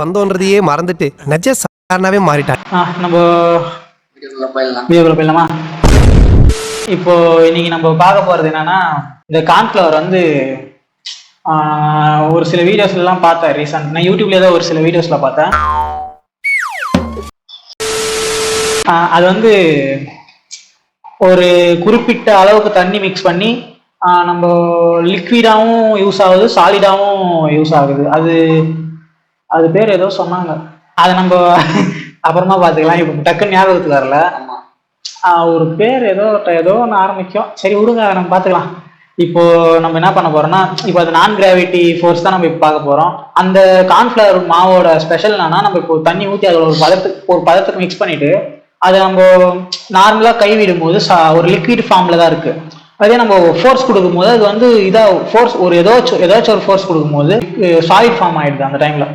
வந்தோன்றதையே மறந்துட்டு நிஜ சாதாரணாவே மாறிட்டாங்க. நம்ம போயிடலாமா? இப்போ இன்னைக்கு நம்ம பார்க்க போறது என்னன்னா, இந்த கார்ன்ஃப்ளவர் வந்து ஒரு சில வீடியோஸ்ல எல்லாம் பார்த்தேன். ரீசன்ட் நான் யூடியூப்ல ஏதோ ஒரு சில வீடியோஸ்ல பார்த்தேன். அது வந்து ஒரு குறிப்பிட்ட அளவுக்கு தண்ணி மிக்ஸ் பண்ணி நம்ம லிக்விடாவும் யூஸ் ஆகுது, சாலிடாவும் யூஸ் ஆகுது. அது பேர் ஏதோ சொன்னாங்க, அதை நம்ம அப்புறமா பார்த்துக்கலாம். இப்போ டக்குன்னு ஞாபகத்துக்கு வரல. ஒரு பேர் ஏதோ ஒன்று ஆரம்பிக்கும். சரி விடுங்க, நம்ம பார்த்துக்கலாம். இப்போ நம்ம என்ன பண்ண போறோம்னா, இப்போ அது நான் கிராவிட்டி ஃபோர்ஸ் தான் நம்ம இப்போ பார்க்க போறோம். அந்த கார்ன்ஃப்ளவர் மாவோட ஸ்பெஷல் என்னன்னா, நம்ம இப்போ தண்ணி ஊற்றி அதில் ஒரு பதத்துக்கு மிக்ஸ் பண்ணிட்டு அதை நம்ம நார்மலா கைவிடும் போது ஒரு லிக்விட் ஃபார்ம்ல தான் இருக்கு. அதே நம்ம ஃபோர்ஸ் கொடுக்கும் போது அது வந்து ஃபோர்ஸ் ஒரு ஏதாச்சும் ஒரு ஃபோர்ஸ் கொடுக்கும் போது சாலிட் ஃபார்ம் ஆயிடுது அந்த டைம்ல.